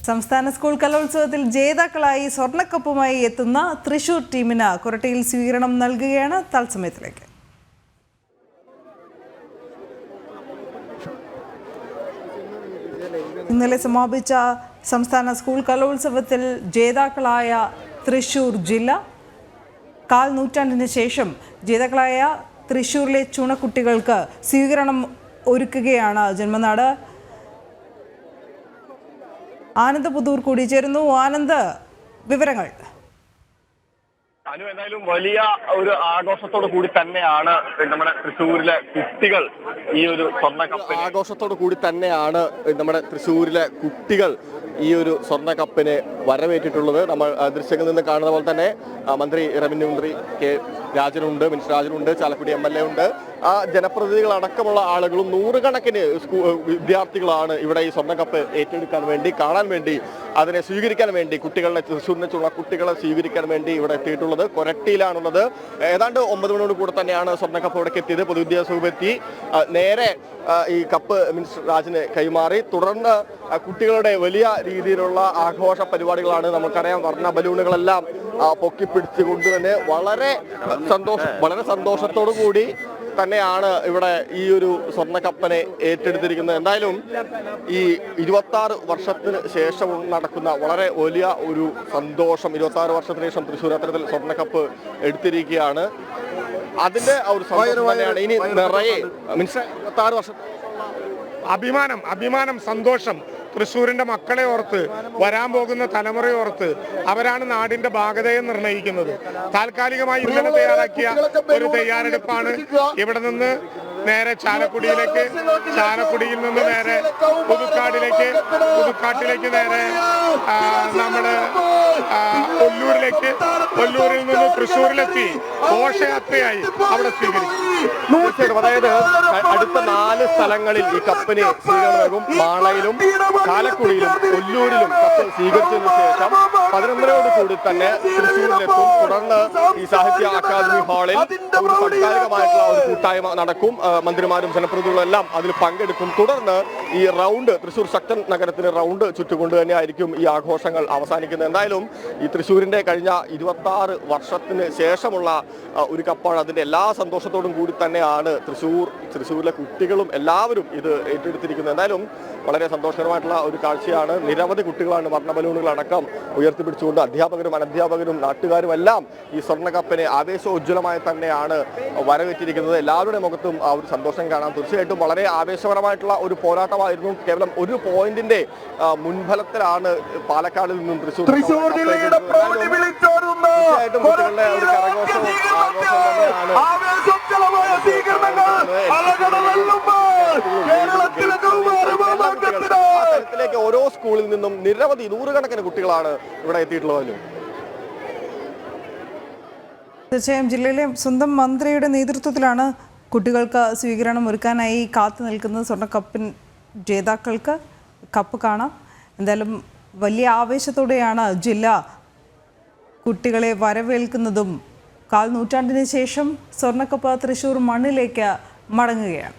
സംസ്ഥാന സ്കൂൾ കലോത്സവത്തിൽ ജേതാക്കളായി സ്വർണ്ണക്കപ്പുമായി എത്തുന്ന തൃശൂർ ടീമിന് കൊരട്ടിയിൽ സ്വീകരണം നൽകുകയാണ്. തത്സമയത്തിലേക്ക് ഇന്നലെ സമാപിച്ച സംസ്ഥാന സ്കൂൾ കലോത്സവത്തിൽ ജേതാക്കളായ തൃശൂർ ജില്ല കാൽ നൂറ്റാണ്ടിന് ശേഷം ജേതാക്കളായ തൃശൂരിലെ ചുണക്കുട്ടികൾക്ക് സ്വീകരണം ഒരുക്കുകയാണ് ജന്മനാട്. ആനന്ദ് പുതൂർ കൂടി ചേരുന്നു. ആനന്ദ്, വിവരങ്ങൾ. എന്തായാലും വലിയ ഒരു ആഘോഷത്തോടു കൂടി തന്നെയാണ് നമ്മുടെ തൃശ്ശൂരിലെ കുട്ടികൾ ഈ ഒരു സ്വർണ്ണക്കപ്പിന് ഈ ഒരു സ്വർണ്ണക്കപ്പിനെ വരവേറ്റിട്ടുള്ളത്. നമ്മൾ ദൃശ്യങ്ങളിൽ നിന്ന് കാണുന്ന പോലെ തന്നെ മന്ത്രി റവന്യൂ മന്ത്രി കെ രാജനുണ്ട്, മിനിസ്റ്റർ രാജനുണ്ട്, ചാലക്കുടി MLA ഉണ്ട്. ആ ജനപ്രതിനിധികളടക്കമുള്ള ആളുകളും നൂറുകണക്കിന് വിദ്യാർത്ഥികളാണ് ഇവിടെ ഈ സ്വർണ്ണക്കപ്പ് ഏറ്റെടുക്കാൻ വേണ്ടി, കാണാൻ വേണ്ടി, അതിനെ സ്വീകരിക്കാൻ വേണ്ടി, തൃശ്ശൂരിനെ കുട്ടികളെ സ്വീകരിക്കാൻ വേണ്ടി ഇവിടെ എത്തിയിട്ടുള്ളത്. കൊരട്ടിയിലാണുള്ളത്. ഏതാണ്ട് 9 മണിയോട് കൂടെ തന്നെയാണ് സ്വർണ്ണക്കപ്പ് ഇവിടേക്ക് എത്തിയത്. പൊതുവിദ്യാഭ്യാസ വകുപ്പ് എത്തി നേരെ ഈ കപ്പ് മിനിസ്റ്റർ രാജിന് കൈമാറി. തുടർന്ന് കുട്ടികളുടെ വലിയ രീതിയിലുള്ള ആഘോഷ പരിപാടികളാണ്. നമുക്കറിയാം, വർണ്ണ ബലൂണുകളെല്ലാം പൊക്കിപ്പിടിച്ചുകൊണ്ട് തന്നെ വളരെ സന്തോഷത്തോടു കൂടി തന്നെയാണ് ഇവിടെ ഈ ഒരു സ്വർണ്ണക്കപ്പനെ ഏറ്റെടുത്തിരിക്കുന്നത്. എന്തായാലും ഈ 26 വർഷത്തിന് ശേഷം നടക്കുന്ന വളരെ വലിയ ഒരു സന്തോഷം. 26 വർഷത്തിന് ശേഷം തൃശ്ശൂർ അത്തരത്തിൽ സ്വർണ്ണക്കപ്പ് എടുത്തിരിക്കുകയാണ്. അതിന്റെ ആ ഒരു സന്തോഷം തന്നെയാണ് ഇനി നിറയെ. 26 വർഷം അഭിമാനം, സന്തോഷം. തൃശ്ശൂരിന്റെ മക്കളെ ഓർത്ത്, വരാൻ പോകുന്ന തലമുറയെ ഓർത്ത്, അവരാണ് നാടിന്റെ ഭാഗതയെ നിർണ്ണയിക്കുന്നത്. താൽക്കാലികമായി ഇന്നലെ തയ്യാറാക്കിയ ഒരു തയ്യാറെടുപ്പാണ്. ഇവിടെ നിന്ന് നേരെ ചാലക്കുടിയിലേക്ക്, ചാലക്കുടിയിൽ നിന്ന് നേരെ പുതുക്കാട്ടിലേക്ക് നേരെ നമ്മള് ഒല്ലൂരിൽ നിന്ന് തൃശ്ശൂരിലെത്തി ഘോഷയാത്രയായി അവിടെ സ്വീകരിക്കും. അതായത് അടുത്ത 4 സ്ഥലങ്ങളിൽ ഈ കപ്പിന് സ്വീകരണം നൽകും. മാളയിലും, ചാലക്കുടിയിലും, ഒല്ലൂരിലും കപ്പ് സ്വീകരിച്ചതിനു ശേഷം 11 കൂടി തന്നെ തൃശ്ശൂരിലെത്തും. തുടർന്ന് ഈ സാഹിത്യ അക്കാദമി ഹാളിൽ ഒരു താൽക്കാലികമായിട്ടുള്ള ഒരു കൂട്ടായ്മ നടക്കും. മന്ത്രിമാരും ജനപ്രതിനിധികളും എല്ലാം അതിൽ പങ്കെടുക്കും. തുടർന്ന് ഈ റൗണ്ട്, തൃശ്ശൂർ ശക്തൻ നഗരത്തിന് റൗണ്ട് ചുറ്റുകൊണ്ട് തന്നെ ആയിരിക്കും ഈ ആഘോഷങ്ങൾ അവസാനിക്കുന്നത്. എന്തായാലും ഈ തൃശ്ശൂരിന്റെ കഴിഞ്ഞ 26 വർഷത്തിന് ശേഷമുള്ള ഒരു കപ്പാണ്. അതിന്റെ എല്ലാ സന്തോഷത്തോടും കൂടി തന്നെയാണ് തൃശ്ശൂരിലെ കുട്ടികളും എല്ലാവരും ഇത് ഏറ്റെടുത്തിരിക്കുന്നത്. എന്തായാലും വളരെ സന്തോഷകരമായിട്ടുള്ള ഒരു കാഴ്ചയാണ്. നിരവധി കുട്ടികളാണ് വർണ്ണ ബലൂണുകളടക്കം ഉയർത്തിപ്പിടിച്ചുകൊണ്ട് അധ്യാപകരും അനധ്യാപകരും നാട്ടുകാരും എല്ലാം ഈ സ്വർണ്ണക്കപ്പിനെ ആവേശോജ്വലമായി തന്നെയാണ് വരവേറ്റിരിക്കുന്നത്. എല്ലാവരുടെ മുഖത്തും ആ ഒരു സന്തോഷം കാണാം. തീർച്ചയായിട്ടും വളരെ ആവേശപരമായിട്ടുള്ള ഒരു പോരാട്ടമായിരുന്നു. കേവലം ഒരു പോയിന്റിന്റെ മുൻഫലത്തിലാണ് പാലക്കാടിൽ നിന്നും തൃശ്ശൂർ കുട്ടികളുടെ ഒരു കരഘോഷവും തരത്തിലേക്ക് ഓരോ സ്കൂളിൽ നിന്നും നിരവധി നൂറുകണക്കിന് കുട്ടികളാണ് ഇവിടെ എത്തിയിട്ടുള്ളത്. തീർച്ചയായും ജില്ലയിലെ സ്വന്തം മന്ത്രിയുടെ നേതൃത്വത്തിലാണ് കുട്ടികൾക്ക് സ്വീകരണം ഒരുക്കാനായി കാത്തു നിൽക്കുന്നത്. സ്വർണ്ണക്കപ്പിൻ ജേതാക്കൾക്ക് കപ്പ് കാണാം. എന്തായാലും വലിയ ആവേശത്തോടെയാണ് ജില്ല കുട്ടികളെ വരവേൽക്കുന്നതും. 1/4 നൂറ്റാണ്ടിന് ശേഷം സ്വർണ്ണക്കപ്പ് തൃശ്ശൂർ മണ്ണിലേക്ക് മടങ്ങുകയാണ്.